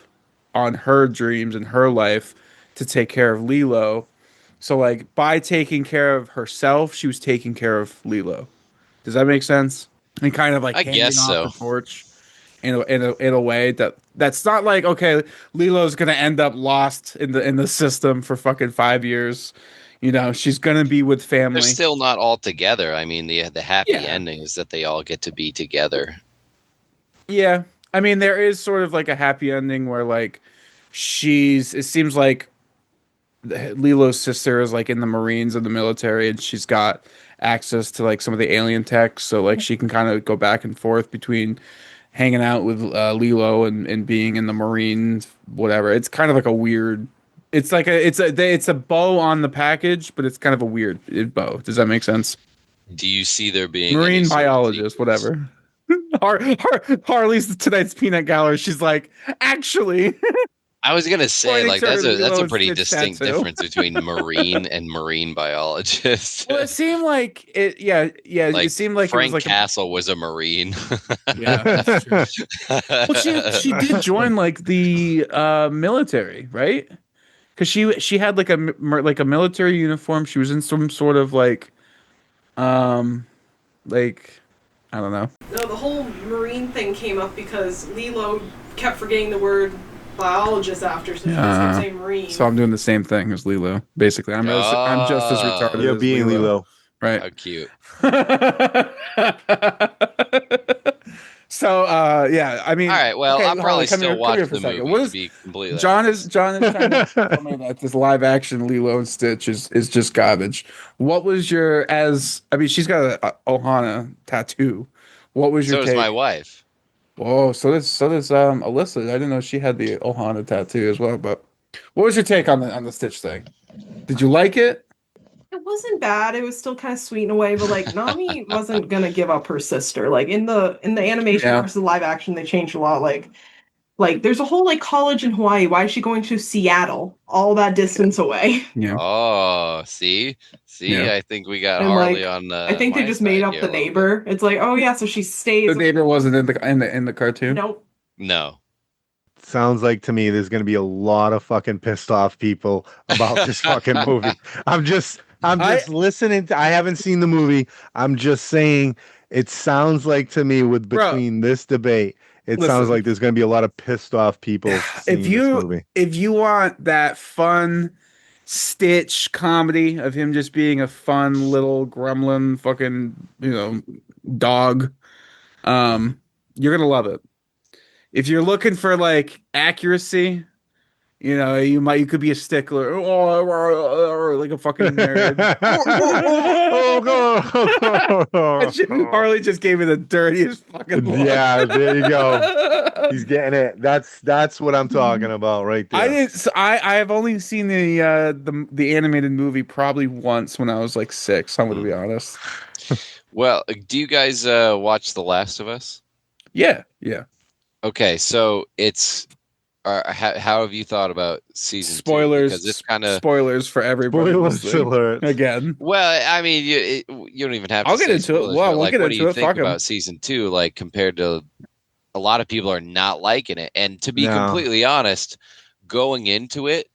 on her dreams and her life to take care of Lilo. So like by taking care of herself, she was taking care of Lilo. Does that make sense? And kind of like I guess handing off the so. torch in a way that's not like, okay, Lilo's gonna end up lost in the system for fucking 5 years. She's gonna be with They're family. still not all together. I mean, the happy Yeah. ending is that they all get to be together. Yeah. I mean, there is sort of like a happy ending where like it seems like Lilo's sister is like in the Marines and the military, and she's got access to like some of the alien tech, so like she can kind of go back and forth between hanging out with Lilo and being in the Marines, whatever. It's kind of like a weird. It's a bow on the package, but it's kind of a weird bow. Does that make sense? Do you see there being any Marine sort of biologist, sequels? whatever. Harley's tonight's peanut gallery. She's like, actually, I was gonna say, pointing like to her that's Lilo a and pretty Stitch distinct tattoo. difference between marine and marine biologist. Well, it seemed like it. Yeah, yeah. It Like seemed like it was Frank like a. Castle was a marine. Yeah, that's true. Well, she did join like the military, right? Because she had like like a military uniform. She was in some sort of um like I don't know. No, the whole marine thing came up because Lilo kept forgetting the word biologist after, so she just kept saying marine. So I'm doing the same thing as Lilo. Basically, I'm just as retarded You're as being Lilo. Lilo. Right. How cute. So yeah, I All mean, right, well, okay, I'll Harley, probably come still here, come watch here for a the second. What movie to is be completely John is honest. John is trying to tell me that this live action Lilo and Stitch is just garbage. What was your as I mean, she's got a Ohana tattoo. What was your So does my take? wife. Oh, so does Alyssa. I didn't know she had the Ohana tattoo as well. But what was your take on the Stitch thing? Did you like it? It wasn't bad. It was still kind of sweet in a way, but like Nami wasn't gonna give up her sister. Like in the animation Yeah, versus the live action, they changed a lot. Like there's a whole like college in Hawaii. Why is she going to Seattle, all that distance away? yeah, Oh, see, yeah. I think we got And Harley like on I think they my just made side up here the a little bit. neighbor. It's like, oh yeah, so she The stays. neighbor wasn't in the cartoon. Nope. No. Sounds like to me there's going to be a lot of fucking pissed off people about this fucking movie. I'm I just listening to I haven't seen the movie. I'm just saying it sounds like to me with bro, between this debate, it sounds listen. like there's going to be a lot of pissed off people If seeing this you movie. if you want that fun Stitch comedy of him just being a fun little gremlin fucking, dog, um, you're gonna love it. If you're looking for like accuracy, you could be a stickler, like a fucking nerd. Harley just gave me the dirtiest fucking look. Yeah, there you go. He's getting it. That's what I'm talking about right I there. didn't. So I have only seen the animated movie probably once when I was like 6. I'm gonna Hmm. be honest. Well, do you guys watch The Last of Us? Yeah, yeah. Okay, so it's how have you thought about season 2? Because it's kind of Spoilers for everybody Spoilers listening. alert. Again, well, I mean, you don't even have to I'll get say into it. spoilers, Well, but we'll like, get what do you into it. think Fuck him. about season 2? Like compared to a lot of people are not liking it, and to be No. completely honest, going into it,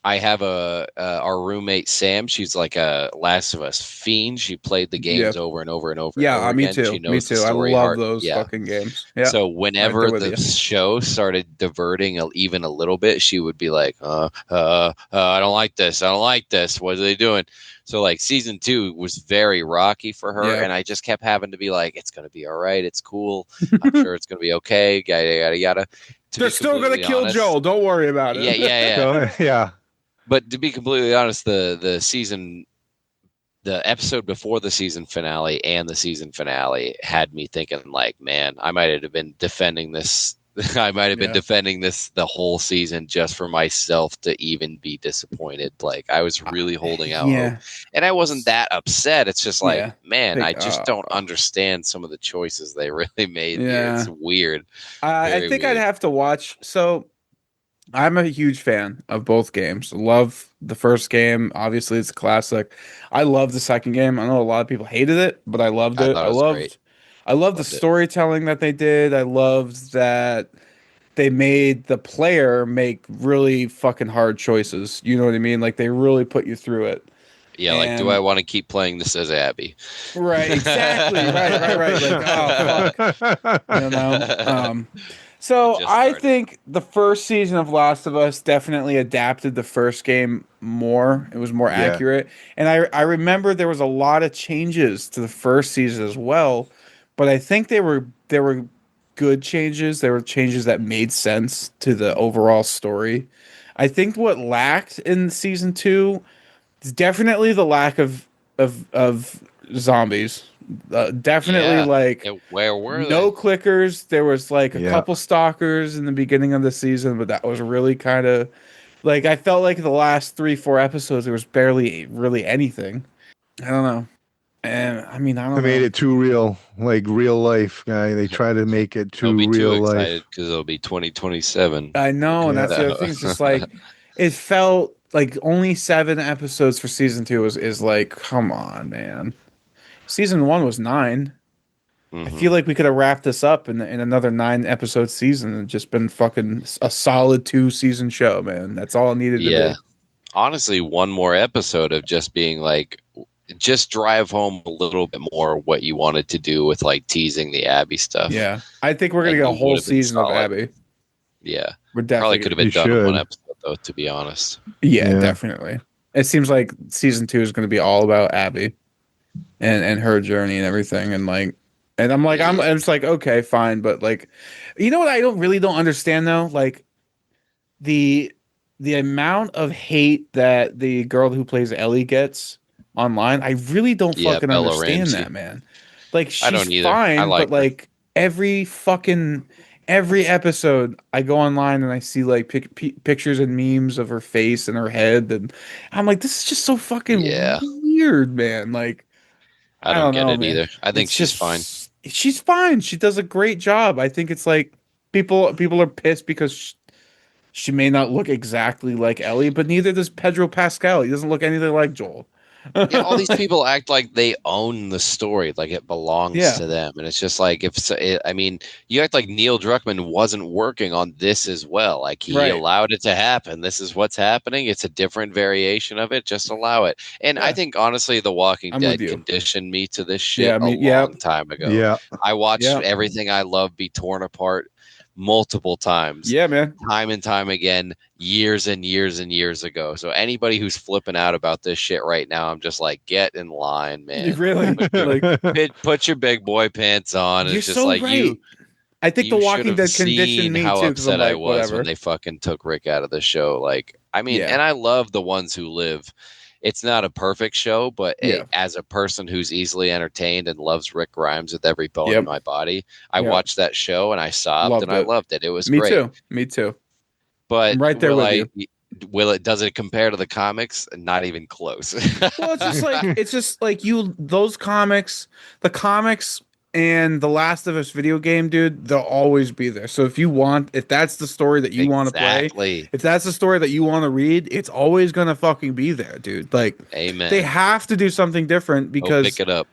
I have our roommate Sam. She's like a Last of Us fiend. She played the Yeah, games over and over and over and yeah. over Me again. She too. Me knows the too. I story love heart. those Yeah. fucking games. Yeah, So right there whenever with the you. show started diverting even a little bit, she would be like, I don't like this. I don't like this. What are they doing? So like season 2 was very rocky for her, Yeah. and I just kept having to be like, it's gonna be all right. It's cool. I'm sure it's gonna be okay. Yada yada yada. To They're be still gonna completely kill honest, Joel. Don't worry about yeah. it. So, yeah. But to be completely honest, the season the episode before the season finale and the season finale had me thinking like, man, I might have been defending this. I might have been Yeah. defending this the whole season just for myself to even be disappointed. Like I was really holding out hope, Yeah. and I wasn't that upset. It's just like, Yeah. man, I Like, just don't understand some of the choices they really made here. It's yeah. weird, I very think I'd weird. have to watch. So I'm a huge fan of both games. Love the first game. Obviously, it's a classic. I love the second game. I know a lot of people hated it, but I loved I it. thought it was great. I loved the Loved it. storytelling that they did. I loved that they made the player make really fucking hard choices. You know what I mean? Like they really put you through it. Yeah, like, do I And want to keep playing this as Abby? right, exactly. Right. Like, oh fuck. You know? I So just I started. think the first season of Last of Us definitely adapted the first game more. It was more Yeah. accurate. And I remember there was a lot of changes to the first season as well, but I think they were good changes. They were changes that made sense to the overall story. I think what lacked in season 2 is definitely the lack of zombies. Definitely Yeah. like Where were no they? clickers. There was like a Yeah. couple stalkers in the beginning of the season, but that was really kind of like I felt like the last 3, 4 episodes there was barely really anything. I don't know. And I mean, I They don't made know. it too real, like real life, guy. They try to make it Don't too be too real excited life. because it'll be 2027. I know, and Yeah. that's the other thing. It's just like it felt like only 7 episodes for season 2 is like, come on, man. Season 1 was 9. I Hmm. feel like we could have wrapped this up in another 9 episode season and just been fucking a solid 2 season show, man. That's all it needed to Yeah. be. Honestly, one more episode of just being like, just drive home a little bit more what you wanted to do with like teasing the Abby stuff, Yeah, I think we're gonna and get a you would whole have been season of solid. Abby. Yeah. We're Probably definitely could have gonna. You been done in one should. episode, though, to be honest. Yeah, Yeah. definitely. It seems like season 2 is gonna be all about Abby and her journey and everything, and like, and I'm like, Yeah. I'm just like, okay, fine, but like, you know what? I don't really don't understand though, like the the amount of hate that the girl who plays Ellie gets online, I really don't Yeah. fucking Bella understand Ramsey. that, man. Like I she's don't either. I fine, but like her. like every episode I go online and I see like pictures and memes of her face and her head and I'm like this is just so fucking Yeah. weird, man. Like I I don't don't get know, it man. either. I think It's she's fine. just she's fine. She does a great job. I think it's like people are pissed because she may not look exactly like Ellie, but neither does Pedro Pascal. He doesn't look anything like Joel. Yeah, all these people act like they own the story, like it belongs Yeah, to them, and it's just like I mean, you act like Neil Druckmann wasn't working on this as well. Like he right. allowed it to happen. This is what's happening. It's a different variation of it. Just allow it. And I Yeah, think honestly, The Walking I'm with Dead you. conditioned me to this Yeah, shit I a mean, yeah, long time ago. Yeah. I watched yeah, everything I love be torn apart multiple times, yeah, man. time and time again, years and years and years ago. So anybody who's flipping out about this shit right now, I'm just like, get in line, You man. really like Put your big boy pants on. you're It's just so like right. I think The you should Walking have Dead conditioned seen me how too because I'm upset I like, was when whatever. they fucking took Rick out of the show. Like, I mean, Yeah, and I love The Ones Who Live. It's not a perfect show, but yeah, as a person who's easily entertained and loves Rick Grimes with every bone in yep, my body, I yeah. watched that show and I sobbed and Loved I it. loved it. It was Me great. too. Me too. I'm But right there with you. does it compare to the comics? Not even close. Well, it's just like you those comics, the comics and the Last of Us video game, dude, they'll always be there. So if that's the story that you want to play, Exactly. if that's the story that you want to read, it's always gonna fucking be there, dude. Like they Amen. have to do something different Go pick because it up.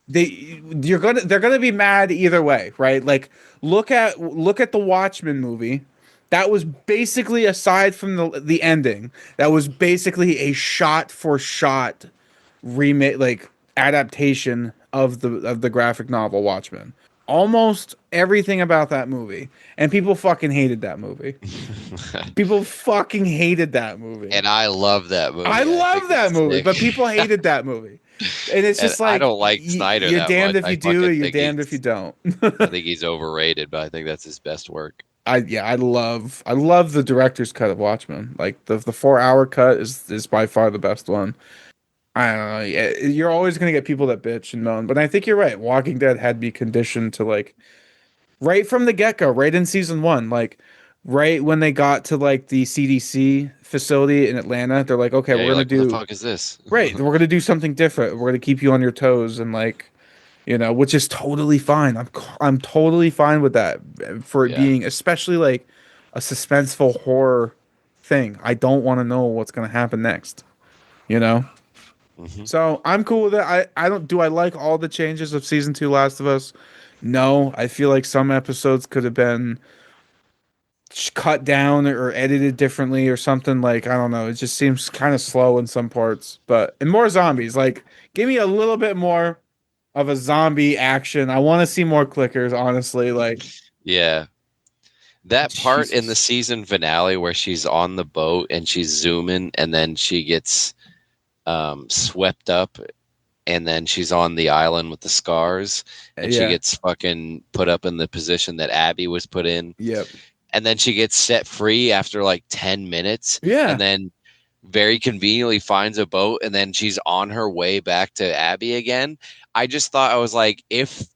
they're gonna be mad either way, right? Like look at the Watchmen movie. That was basically aside from the ending, that was basically a shot for shot remake like adaptation of the graphic novel Watchmen. Almost everything about that movie. And people fucking hated that movie. People fucking hated that movie. And I love that I movie. I think love that it's movie, sick. but people hated that movie. And it's And just I like don't like Snyder you're that damned much. if you do, or you're damned if you don't. I think he's overrated, but I think that's his best work. I love the director's cut of Watchmen. Like the 4 hour cut is by far the best one. I don't know. You're always gonna get people that bitch and moan, but I think you're right. Walking Dead had me conditioned to like right from the get-go, right in season one, like right when they got to like the CDC facility in Atlanta, they're like, okay, Yeah, we're you're gonna like, what the do fuck is this? right, we're gonna do something different. We're gonna keep you on your toes and like, which is totally fine. I'm totally fine with that for it Yeah. being especially like a suspenseful horror thing. I don't want to know what's gonna happen next, you know? Hmm. So I'm cool with it. I don't do I like all the changes of season two Last of Us? No, I feel like some episodes could have been cut down or edited differently or something. Like, I don't know. It just seems kind of slow in some parts. And more zombies. Like, give me a little bit more of a zombie action. I want to see more clickers, honestly. Like, Yeah. That part in the Jesus. season finale where she's on the boat and she's zooming and then she gets swept up and then she's on the island with the scars and she Yeah. gets fucking put up in the position that Abby was put in. Yep. And then she gets set free after like 10 minutes and Yeah. then very conveniently finds a boat and then she's on her way back to Abby again. I just thought, I was like, if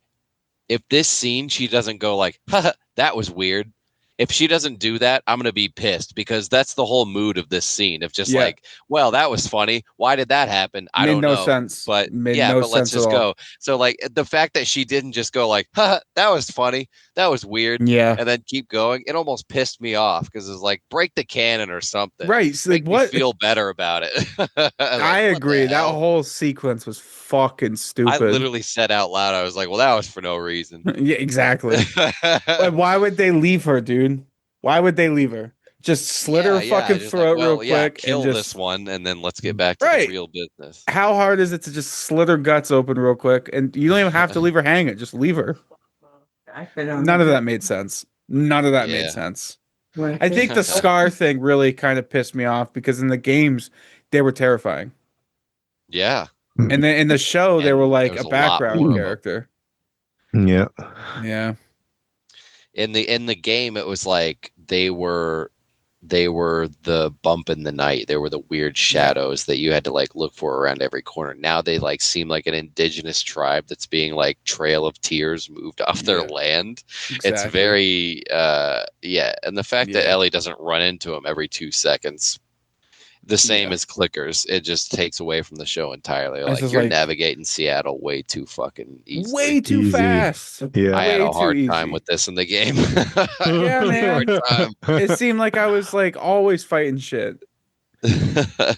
this scene she doesn't go like, haha, that was weird. If she doesn't do that, I'm gonna be pissed because that's the whole mood of this scene of just Yeah. like, well, that was funny. Why did that happen? I Made don't no know. sense. But Made yeah, no but let's sense at just all. go. So like the fact that she didn't just go like, haha, that was funny, that was weird, Yeah. and then keep going, it almost pissed me off because it's like break the canon or something. Right. So, like, Make me what? feel better about it. I Like, what the agree. That hell? whole sequence was fucking I stupid. literally said out loud, I was like, well, that was for no reason. Yeah, exactly. Why would they leave her, dude? Why would they leave her? Just slit her Yeah, fucking just like, throat real well, yeah, quick and kill this just one, and then let's get back to the right. real business. How hard is it to just slit her guts open real quick? And you don't even have to leave her hanging. Just leave her. None of that made sense. None of that made Yeah. sense. I think the scar thing really kind of pissed me off because in the games they were terrifying, Yeah, and then in the show they were and there like was a a lot background more of them. character. Yeah. Yeah. In the game, it was like they were the bump in the night. They were the weird Yeah. shadows that you had to like look for around every corner. Now they like seem like an indigenous tribe that's being like Trail of Tears moved off their Yeah. land. It's Exactly. very yeah, and the fact that Yeah. Ellie doesn't run into him every 2 seconds, the same Yeah. as clickers, it just takes away from the show entirely. It's Like, just you're like navigating Seattle way too fucking way easily. too Easy. fast. Yeah. I had Way a too hard time easy. with this in the game. I had Yeah, a hard man. time. It seemed like I was like always fighting shit.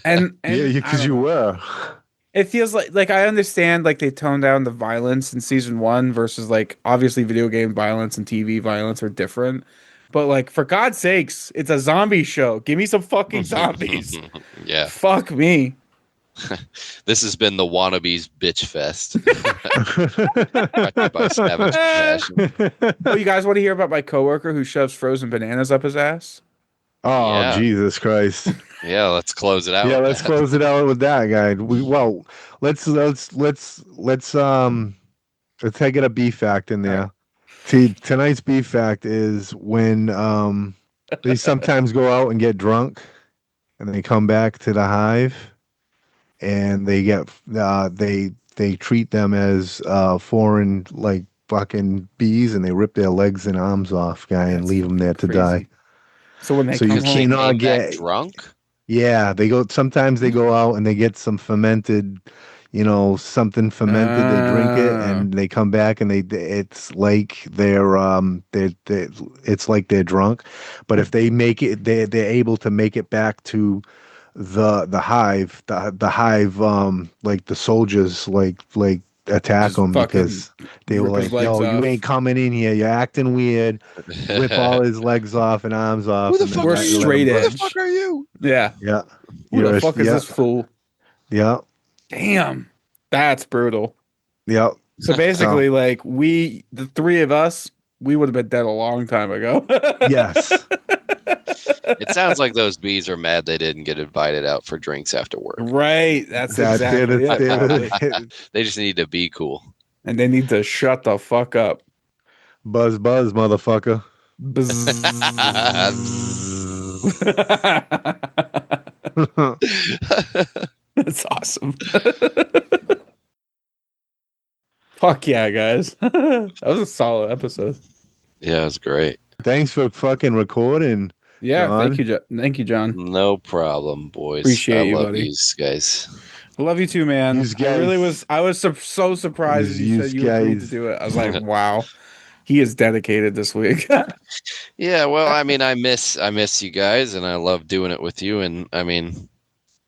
And Yeah, I because don't you know. were. It feels like I understand like they toned down the violence in season one versus like obviously video game violence and TV violence are different. But like for God's sakes, it's a zombie show. Give me some fucking zombies. Yeah, Fuck me. this has been the Wannabeez bitch fest. Brought to you by Savage Compassion. Oh, you guys want to hear about my coworker who shoves frozen bananas up his ass? Oh, Yeah, Jesus Christ. yeah. Let's close it out Yeah, with let's that. close it out with that, guy. Let's take it a beef fact in All right. there. See, tonight's beef fact is when they sometimes go out and get drunk and they come back to the hive and they treat them as foreign like fucking bees and they rip their legs and arms off, guy, and That's leave them fucking there to die. crazy. So when they So you come Because they home, cannot came back get. drunk. Yeah, they go. Sometimes they go out and they get some fermented, something fermented. They drink it uh, and they come back and it's like they're it's like they're drunk. But if they make it, they're able to make it back to the hive. The hive, like the soldiers, like attack just them fucking because they were rip his like, legs "Yo, you ain't off. coming in here. You're acting weird." Rip all his legs off and arms Who off, the and then fuck We're are let you? him straight Who go. the fuck edge. are you? Yeah. Yeah. Who the You're a, fuck is yeah, this fool? yeah, Damn. That's brutal. yeah. So So basically, like the three of us, we would have been dead a long time ago. yes, It sounds like those bees are mad they didn't get invited out for drinks after work. Right. That's that did exactly it. it, probably. They just need to be cool. And they need to shut the fuck up. Buzz, buzz, motherfucker. Bzzz. That's awesome. Fuck yeah, guys. That was a solid episode. Yeah, it was great. Thanks for fucking recording, Yeah, John. thank you, John. No problem, boys. I Appreciate you, love buddy. you guys. I love you too, man. Yous I really guys- was. I was so surprised when you Yous said you agreed to guys- do it. I was like, wow, he is dedicated this week. Yeah, well, I mean, I miss you guys, and I love doing it with you. And I mean,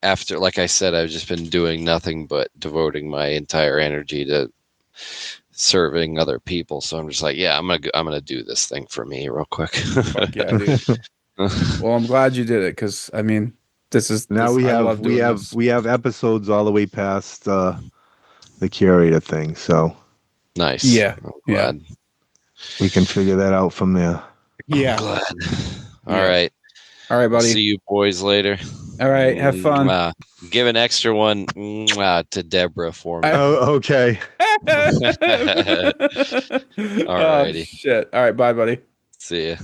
after, like I said, I've just been doing nothing but devoting my entire energy to serving other people. So I'm just like, yeah, I'm gonna do this thing for me real quick. Fuck yeah, dude. Well, I'm glad you did it because I mean, Now we I have love doing this. we have episodes all the way past the curator thing, so Nice. Yeah, I'm yeah. glad. we can figure that out from there. Yeah. I'm glad. All Yeah. right. All right, I'll buddy. see you boys later. All right, have fun. Give an extra one to Deborah for me. Oh, okay. Oh Alrighty. shit. All right, bye, buddy. See ya.